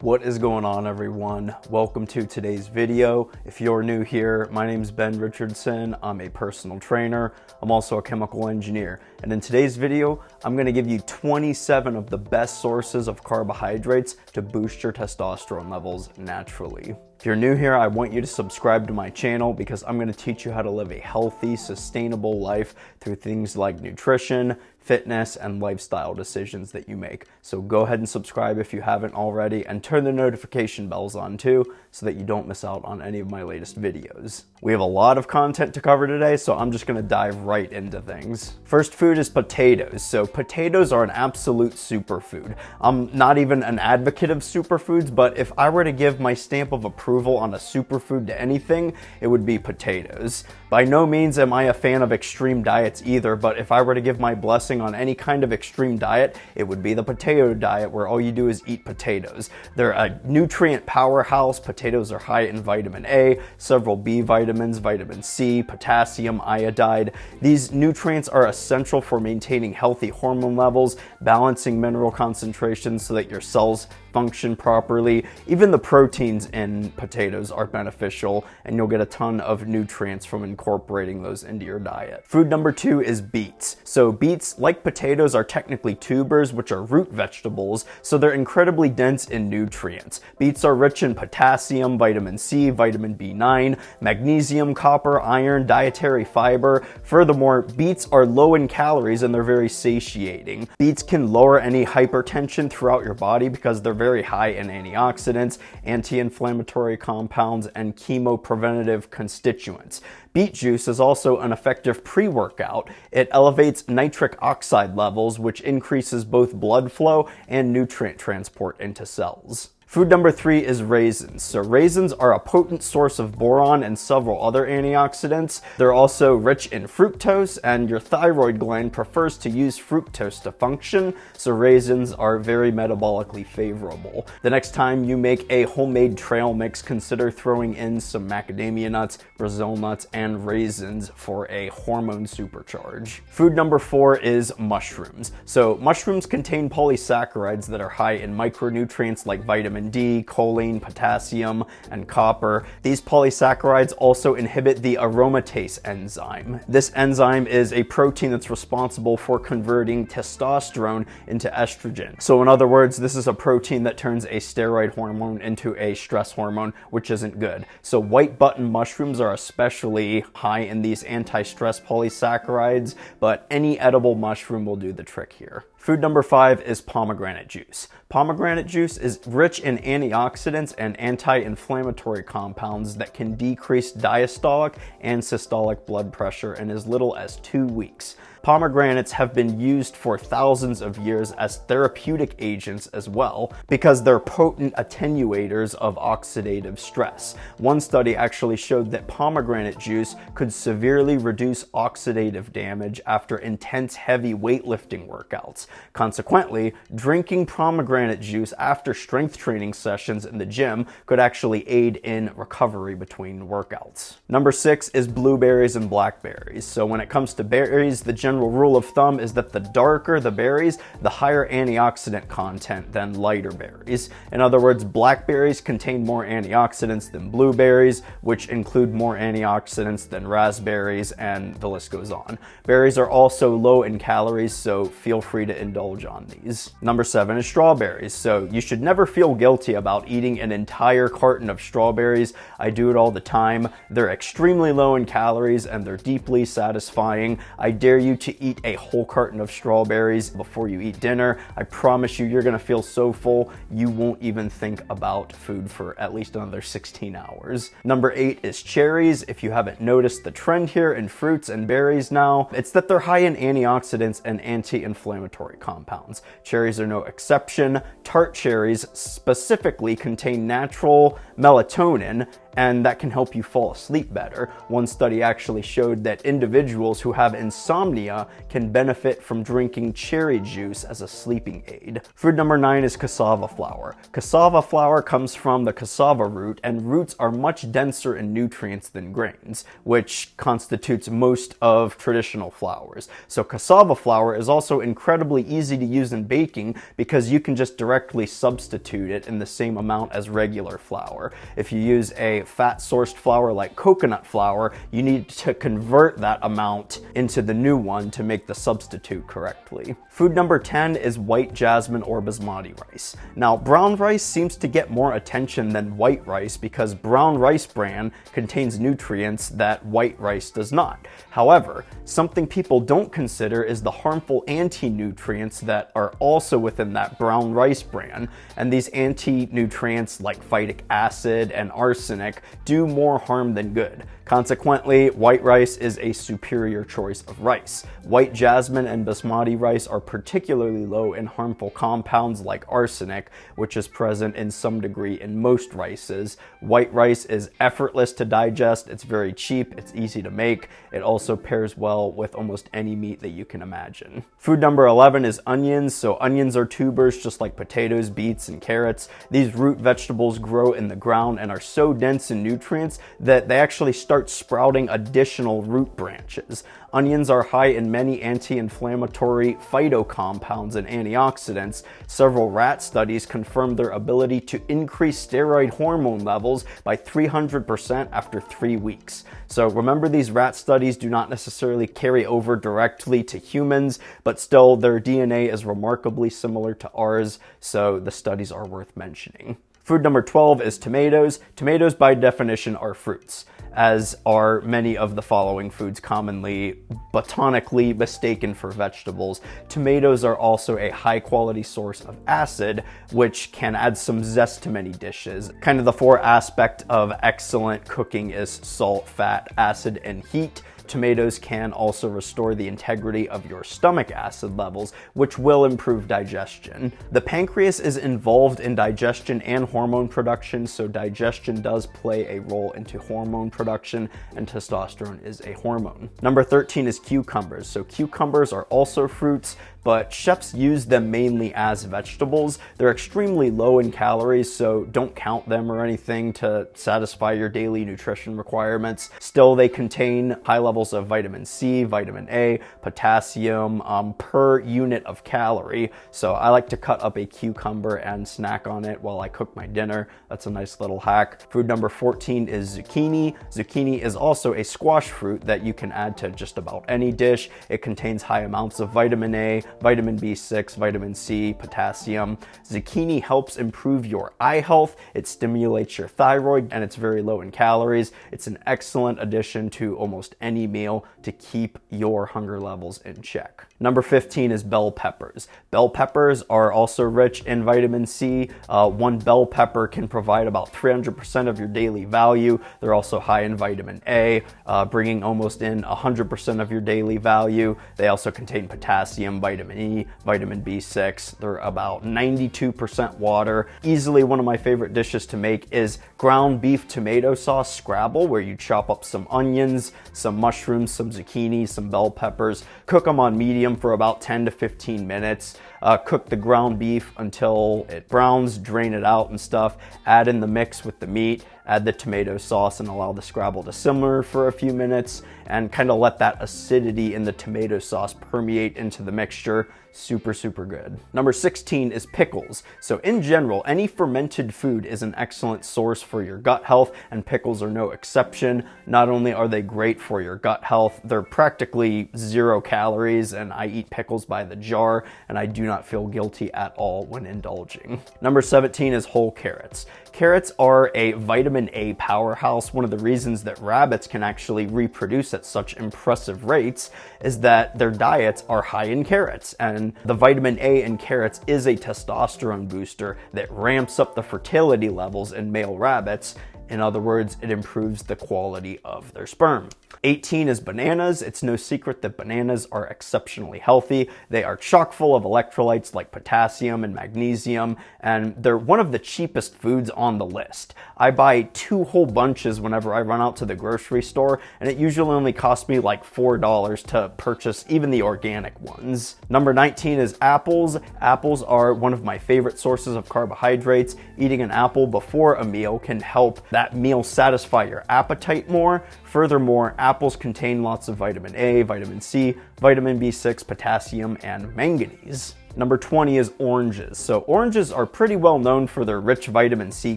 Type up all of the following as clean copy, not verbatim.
What is going on, everyone? Welcome to today's video. If you're new here, my name is Ben Richardson. I'm a personal trainer. I'm also a chemical engineer. And in today's video, I'm going to give you 27 of the best sources of carbohydrates to boost your testosterone levels naturally. If you're new here, I want you to subscribe to my channel because I'm going to teach you how to live a healthy, sustainable life through things like nutrition, fitness, and lifestyle decisions that you make. So go ahead and subscribe if you haven't already, and turn the notification bells on too so that you don't miss out on any of my latest videos. We have a lot of content to cover today, so I'm just going to dive right into things. First food is potatoes. So potatoes are an absolute superfood. I'm not even an advocate of superfoods, but if I were to give my stamp of approval on a superfood to anything, it would be potatoes. By no means am I a fan of extreme diets either, but if I were to give my blessing on any kind of extreme diet, it would be the potato diet, where all you do is eat potatoes. They're a nutrient powerhouse. Potatoes are high in vitamin A, several B vitamins, vitamin C, potassium, iodide. These nutrients are essential for maintaining healthy hormone levels, balancing mineral concentrations so that your cells function properly. Even the proteins in potatoes are beneficial, and you'll get a ton of nutrients from incorporating those into your diet. Food number 2 is beets. So beets, like potatoes, are technically tubers, which are root vegetables, so they're incredibly dense in nutrients. Beets are rich in potassium, vitamin C, vitamin B9, magnesium, copper, iron, dietary fiber. Furthermore, beets are low in calories and they're very satiating. Beets can lower any hypertension throughout your body because they're very high in antioxidants, anti-inflammatory compounds, and chemopreventative constituents. Beet juice is also an effective pre-workout. It elevates nitric oxide levels, which increases both blood flow and nutrient transport into cells. Food number 3 is raisins. So raisins are a potent source of boron and several other antioxidants. They're also rich in fructose, and your thyroid gland prefers to use fructose to function, so raisins are very metabolically favorable. The next time you make a homemade trail mix, consider throwing in some macadamia nuts, Brazil nuts, and raisins for a hormone supercharge. Food number 4 is mushrooms. So mushrooms contain polysaccharides that are high in micronutrients like vitamin D, choline, potassium, and copper. These polysaccharides also inhibit the aromatase enzyme. This enzyme is a protein that's responsible for converting testosterone into estrogen. So in other words, this is a protein that turns a steroid hormone into a stress hormone, which isn't good. So white button mushrooms are especially high in these anti-stress polysaccharides, but any edible mushroom will do the trick here. Food number 5 is pomegranate juice. Pomegranate juice is rich in antioxidants and anti-inflammatory compounds that can decrease diastolic and systolic blood pressure in as little as 2 weeks. Pomegranates have been used for thousands of years as therapeutic agents as well, because they're potent attenuators of oxidative stress. One study actually showed that pomegranate juice could severely reduce oxidative damage after intense heavy weightlifting workouts. Consequently, drinking pomegranate juice after strength training sessions in the gym could actually aid in recovery between workouts. Number 6 is blueberries and blackberries. So when it comes to berries, the general rule of thumb is that the darker the berries, the higher antioxidant content than lighter berries. In other words, blackberries contain more antioxidants than blueberries, which include more antioxidants than raspberries, and the list goes on. Berries are also low in calories, so feel free to indulge on these. Number 7 is strawberries. So you should never feel guilty about eating an entire carton of strawberries. I do it all the time. They're extremely low in calories and they're deeply satisfying. I dare you to eat a whole carton of strawberries before you eat dinner. I promise you're gonna feel so full you won't even think about food for at least another 16 hours. Number 8 is cherries. If you haven't noticed the trend here in fruits and berries now, it's that they're high in antioxidants and anti-inflammatory compounds. Cherries are no exception. Tart cherries specifically contain natural melatonin, and that can help you fall asleep better. One study actually showed that individuals who have insomnia can benefit from drinking cherry juice as a sleeping aid. Food number 9 is cassava flour. Cassava flour comes from the cassava root, and roots are much denser in nutrients than grains, which constitutes most of traditional flours. So cassava flour is also incredibly easy to use in baking because you can just directly substitute it in the same amount as regular flour. If you use a fat-sourced flour like coconut flour, you need to convert that amount into the new one to make the substitute correctly. Food number 10 is white jasmine or basmati rice. Now, brown rice seems to get more attention than white rice because brown rice bran contains nutrients that white rice does not. However, something people don't consider is the harmful anti-nutrients that are also within that brown rice bran, and these anti-nutrients like phytic acid and arsenic do more harm than good. Consequently, white rice is a superior choice of rice. White jasmine and basmati rice are particularly low in harmful compounds like arsenic, which is present in some degree in most rices. White rice is effortless to digest, it's very cheap, it's easy to make. It also pairs well with almost any meat that you can imagine. Food number 11 is onions. So onions are tubers just like potatoes, beets, and carrots. These root vegetables grow in the ground and are so dense in nutrients that they actually start sprouting additional root branches. Onions are high in many anti-inflammatory phytocompounds and antioxidants. Several rat studies confirmed their ability to increase steroid hormone levels by 300% after 3 weeks. So remember, these rat studies do not necessarily carry over directly to humans, but still their DNA is remarkably similar to ours, so the studies are worth mentioning. Food number 12 is tomatoes. Tomatoes by definition are fruits, as are many of the following foods commonly botanically mistaken for vegetables. Tomatoes are also a high quality source of acid, which can add some zest to many dishes. Kind of the 4 aspect of excellent cooking is salt, fat, acid, and heat. Tomatoes can also restore the integrity of your stomach acid levels, which will improve digestion. The pancreas is involved in digestion and hormone production, so digestion does play a role into hormone production, and testosterone is a hormone. Number 13 is cucumbers. So cucumbers are also fruits, but chefs use them mainly as vegetables. They're extremely low in calories, so don't count them or anything to satisfy your daily nutrition requirements. Still, they contain high levels of vitamin C, vitamin A, potassium per unit of calorie. So I like to cut up a cucumber and snack on it while I cook my dinner. That's a nice little hack. Food number 14 is zucchini. Zucchini is also a squash fruit that you can add to just about any dish. It contains high amounts of vitamin A, vitamin B6, vitamin C, potassium. Zucchini helps improve your eye health, it stimulates your thyroid, and it's very low in calories. It's an excellent addition to almost any meal to keep your hunger levels in check. Number 15 is bell peppers. Bell peppers are also rich in vitamin C. One bell pepper can provide about 300% of your daily value. They're also high in vitamin A, bringing almost in 100% of your daily value. They also contain potassium, vitamin E, vitamin B6. They're about 92% water. Easily one of my favorite dishes to make is ground beef tomato sauce scrabble, where you chop up some onions, some mushrooms, some zucchini, some bell peppers, cook them on medium for about 10 to 15 minutes. Cook the ground beef until it browns, drain it out and stuff, add in the mix with the meat, add the tomato sauce, and allow the scrabble to simmer for a few minutes and kind of let that acidity in the tomato sauce permeate into the mixture. Super, super good. Number 16 is pickles. So in general, any fermented food is an excellent source for your gut health, and pickles are no exception. Not only are they great for your gut health, they're practically 0 calories, and I eat pickles by the jar, and I do not feel guilty at all when indulging. Number 17 is whole carrots. Carrots are a vitamin A powerhouse. One of the reasons that rabbits can actually reproduce at such impressive rates is that their diets are high in carrots, and the vitamin A in carrots is a testosterone booster that ramps up the fertility levels in male rabbits. In other words, it improves the quality of their sperm. 18 is bananas. It's no secret that bananas are exceptionally healthy. They are chock full of electrolytes like potassium and magnesium, and they're one of the cheapest foods on the list. I buy 2 whole bunches whenever I run out to the grocery store, and it usually only costs me like $4 to purchase even the organic ones. Number 19 is apples. Apples are one of my favorite sources of carbohydrates. Eating an apple before a meal can help that meal satisfy your appetite more. Furthermore, apples contain lots of vitamin A, vitamin C, vitamin B6, potassium, and manganese. Number 20 is oranges. So oranges are pretty well known for their rich vitamin C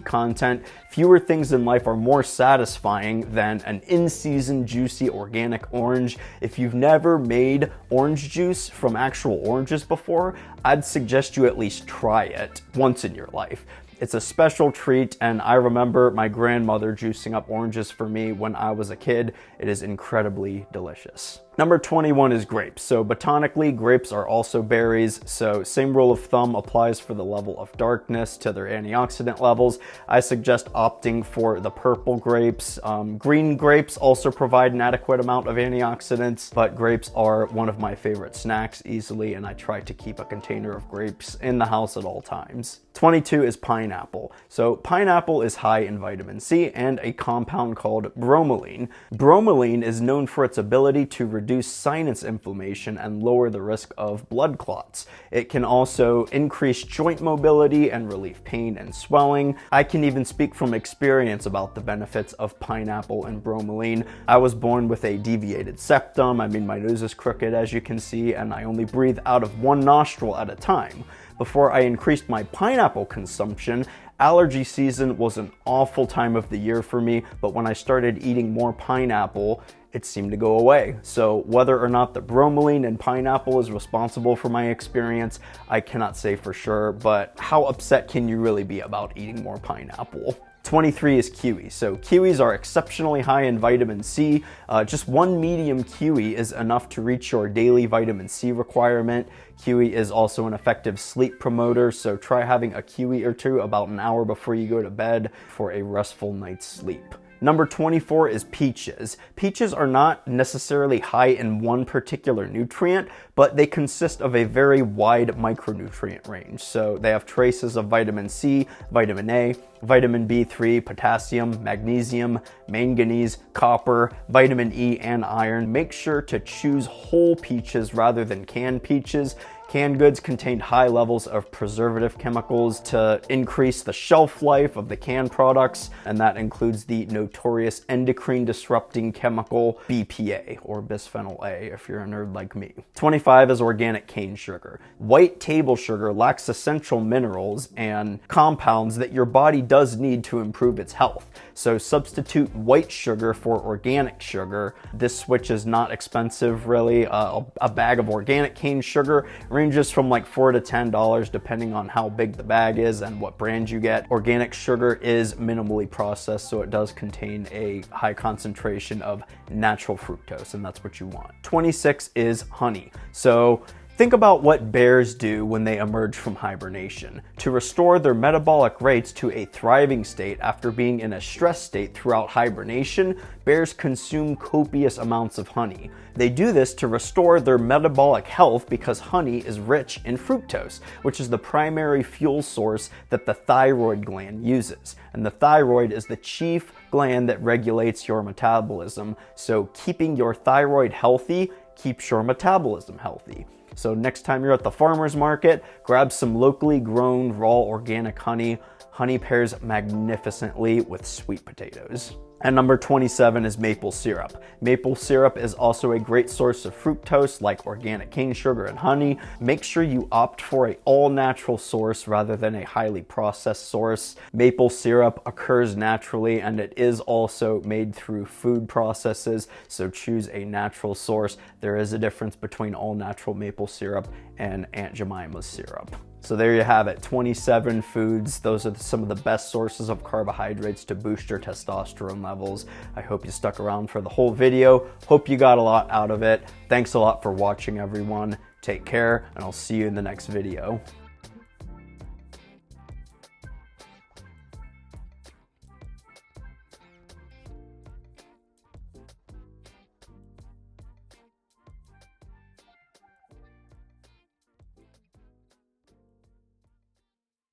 content. Fewer things in life are more satisfying than an in-season juicy organic orange. If you've never made orange juice from actual oranges before, I'd suggest you at least try it once in your life. It's a special treat, and I remember my grandmother juicing up oranges for me when I was a kid. It is incredibly delicious. Number 21 is grapes. So botanically, grapes are also berries, so same rule of thumb applies for the level of darkness to their antioxidant levels. I suggest opting for the purple grapes. Green grapes also provide an adequate amount of antioxidants, but grapes are one of my favorite snacks easily, and I try to keep a container of grapes in the house at all times. 22 is pineapple. So pineapple is high in vitamin C and a compound called bromelain. Bromelain is known for its ability to reduce sinus inflammation and lower the risk of blood clots. It can also increase joint mobility and relieve pain and swelling. I can even speak from experience about the benefits of pineapple and bromelain. I was born with a deviated septum. I mean, my nose is crooked, as you can see, and I only breathe out of one nostril at a time. Before I increased my pineapple consumption, allergy season was an awful time of the year for me, but when I started eating more pineapple, it seemed to go away. So whether or not the bromelain in pineapple is responsible for my experience, I cannot say for sure, but how upset can you really be about eating more pineapple? 23 is kiwi. So kiwis are exceptionally high in vitamin C. Just one medium kiwi is enough to reach your daily vitamin C requirement. Kiwi is also an effective sleep promoter, so try having a kiwi or two about an hour before you go to bed for a restful night's sleep. Number 24 is peaches. Peaches are not necessarily high in one particular nutrient, but they consist of a very wide micronutrient range. So they have traces of vitamin C, vitamin A, vitamin B3, potassium, magnesium, manganese, copper, vitamin E, and iron. Make sure to choose whole peaches rather than canned peaches. Canned goods contain high levels of preservative chemicals to increase the shelf life of the canned products, and that includes the notorious endocrine disrupting chemical BPA, or bisphenol A if you're a nerd like me. 25 is organic cane sugar. White table sugar lacks essential minerals and compounds that your body does need to improve its health. So substitute white sugar for organic sugar. This switch is not expensive really. A bag of organic cane sugar ranges from like $4 to $10 depending on how big the bag is and what brand you get. Organic sugar is minimally processed, so it does contain a high concentration of natural fructose, and that's what you want. 26 is honey. So think about what bears do when they emerge from hibernation. To restore their metabolic rates to a thriving state after being in a stress state throughout hibernation, bears consume copious amounts of honey. They do this to restore their metabolic health because honey is rich in fructose, which is the primary fuel source that the thyroid gland uses. And the thyroid is the chief gland that regulates your metabolism. So keeping your thyroid healthy keeps your metabolism healthy. So next time you're at the farmer's market, grab some locally grown raw organic honey. Honey pairs magnificently with sweet potatoes. And number 27 is maple syrup. Maple syrup is also a great source of fructose like organic cane sugar and honey. Make sure you opt for an all-natural source rather than a highly processed source. Maple syrup occurs naturally and it is also made through food processes, so choose a natural source. There is a difference between all-natural maple syrup and Aunt Jemima's syrup. So there you have it, 27 foods. Those are some of the best sources of carbohydrates to boost your testosterone levels. I hope you stuck around for the whole video. Hope you got a lot out of it. Thanks a lot for watching, everyone. Take care, and I'll see you in the next video.